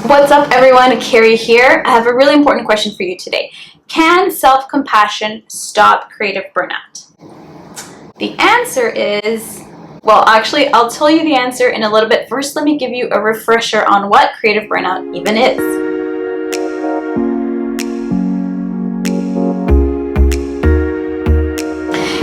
What's up, everyone? Carrie here. I have a really important question for you today. Can self-compassion stop creative burnout? The answer is, well, actually, I'll tell you the answer in a little bit. First, let me give you a refresher on what creative burnout even is.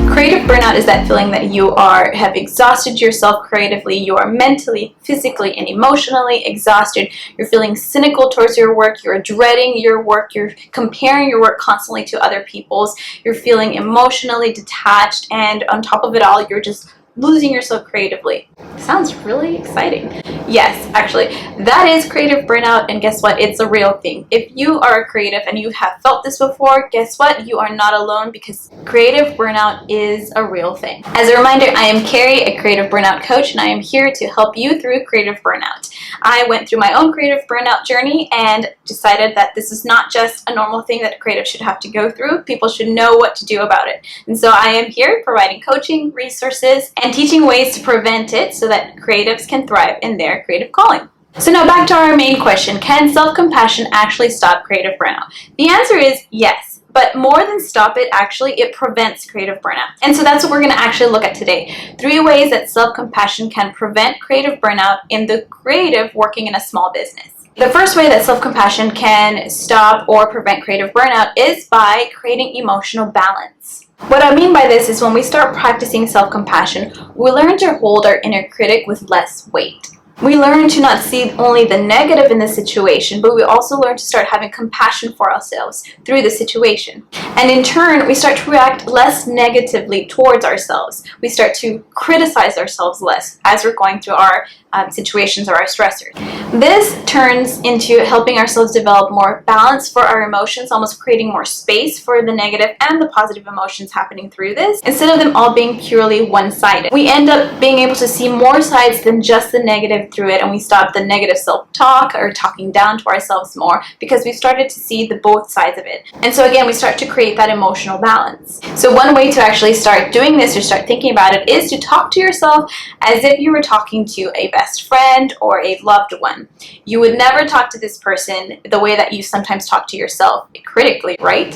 Creative burnout is that feeling that you have exhausted yourself creatively. You are mentally, physically, and emotionally exhausted. You're feeling cynical towards your work. You're dreading your work. You're comparing your work constantly to other people's. You're feeling emotionally detached, and on top of it all, you're just losing yourself creatively. Sounds really exciting. Yes, actually, that is creative burnout, and guess what? It's a real thing. If you are a creative and you have felt this before, guess what? You are not alone, because creative burnout is a real thing. As a reminder, I am Carrie, a creative burnout coach, and I am here to help you through creative burnout. I went through my own creative burnout journey and decided that this is not just a normal thing that a creative should have to go through. People should know what to do about it. And so I am here providing coaching, resources, and teaching ways to prevent it so that creatives can thrive in their creative calling. So now back to our main question, can self-compassion actually stop creative burnout? The answer is yes, but more than stop it, actually it prevents creative burnout. And so that's what we're going to actually look at today. 3 ways that self-compassion can prevent creative burnout in the creative working in a small business. The first way that self-compassion can stop or prevent creative burnout is by creating emotional balance. What I mean by this is when we start practicing self-compassion, we learn to hold our inner critic with less weight. We learn to not see only the negative in the situation, but we also learn to start having compassion for ourselves through the situation. And in turn, we start to react less negatively towards ourselves. We start to criticize ourselves less as we're going through our situations or our stressors. This turns into helping ourselves develop more balance for our emotions, almost creating more space for the negative and the positive emotions happening through this, instead of them all being purely one-sided. We end up being able to see more sides than just the negative through it, and we stop the negative self-talk or talking down to ourselves more because we've started to see the both sides of it. And so again, we start to create that emotional balance. So one way to actually start doing this or start thinking about it is to talk to yourself as if you were talking to a best friend or a loved one. You would never talk to this person the way that you sometimes talk to yourself, critically, right?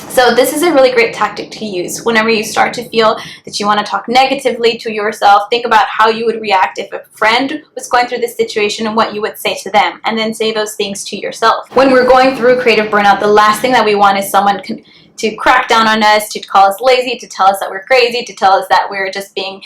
So this is a really great tactic to use. Whenever you start to feel that you want to talk negatively to yourself, think about how you would react if a friend was going through this situation and what you would say to them, and then say those things to yourself. When we're going through creative burnout, the last thing that we want is someone to crack down on us, to call us lazy, to tell us that we're crazy, to tell us that we're just being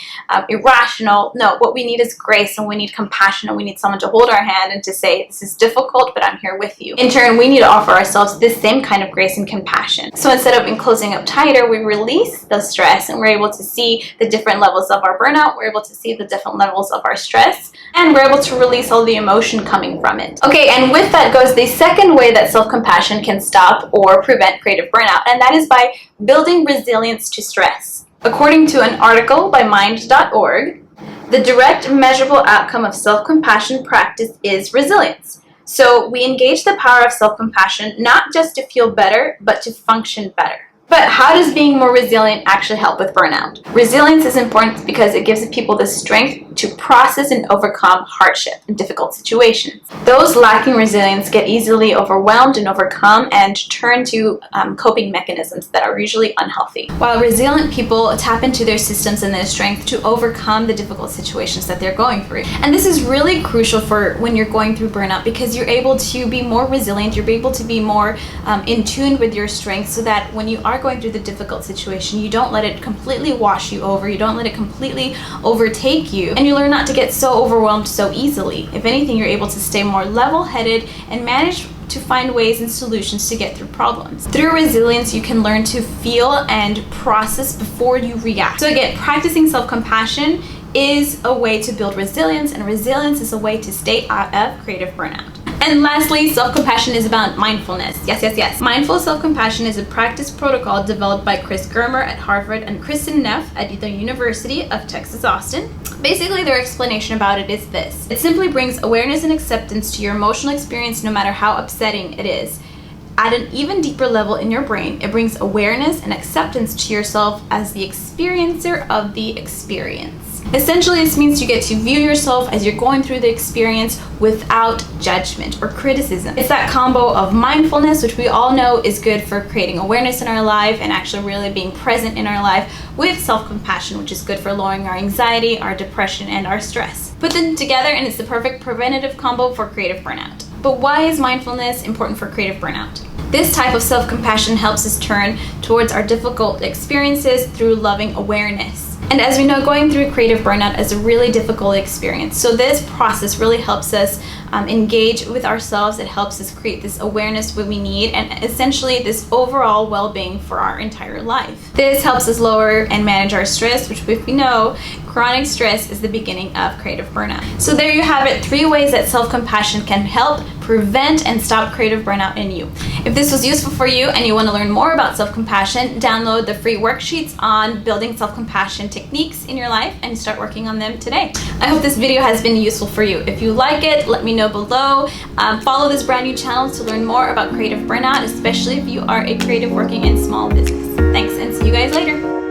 irrational. No, what we need is grace, and we need compassion, and we need someone to hold our hand and to say, this is difficult, but I'm here with you. In turn, we need to offer ourselves this same kind of grace and compassion. So instead of closing up tighter, we release the stress, and we're able to see the different levels of our burnout, we're able to see the different levels of our stress, and we're able to release all the emotion coming from it. Okay, and with that goes the second way that self-compassion can stop or prevent creative burnout, and that is by building resilience to stress. According to an article by mind.org, the direct measurable outcome of self-compassion practice is resilience. So we engage the power of self-compassion not just to feel better, but to function better. But how does being more resilient actually help with burnout? Resilience is important because it gives people the strength to process and overcome hardship and difficult situations. Those lacking resilience get easily overwhelmed and overcome and turn to coping mechanisms that are usually unhealthy. While resilient people tap into their systems and their strength to overcome the difficult situations that they're going through. And this is really crucial for when you're going through burnout, because you're able to be more resilient, you're able to be more in tune with your strength, so that when you are going through the difficult situation, you don't let it completely wash you over, you don't let it completely overtake you, and you learn not to get so overwhelmed so easily. If anything, you're able to stay more level-headed and manage to find ways and solutions to get through problems. Through resilience, you can learn to feel and process before you react. So again, practicing self-compassion is a way to build resilience, and resilience is a way to stay out of creative burnout. And lastly, self-compassion is about mindfulness. Yes. Mindful self-compassion is a practice protocol developed by Chris Germer at Harvard and Kristen Neff at the University of Texas, Austin. Basically, their explanation about it is this. It simply brings awareness and acceptance to your emotional experience, no matter how upsetting it is. At an even deeper level in your brain, it brings awareness and acceptance to yourself as the experiencer of the experience. Essentially, this means you get to view yourself as you're going through the experience without judgment or criticism. It's that combo of mindfulness, which we all know is good for creating awareness in our life and actually really being present in our life, with self-compassion, which is good for lowering our anxiety, our depression, and our stress. Put them together and it's the perfect preventative combo for creative burnout. But why is mindfulness important for creative burnout? This type of self-compassion helps us turn towards our difficult experiences through loving awareness. And as we know, going through creative burnout is a really difficult experience. So this process really helps us engage with ourselves. It helps us create this awareness what we need and essentially this overall well-being for our entire life. This helps us lower and manage our stress, which we know chronic stress is the beginning of creative burnout. So there you have it, 3 ways that self-compassion can help prevent and stop creative burnout in you. If this was useful for you and you want to learn more about self-compassion, download the free worksheets on building self-compassion techniques in your life and start working on them today. I hope this video has been useful for you. If you like it, let me know below. Follow this brand new channel to learn more about creative burnout, especially if you are a creative working in small business. Thanks and see you guys later.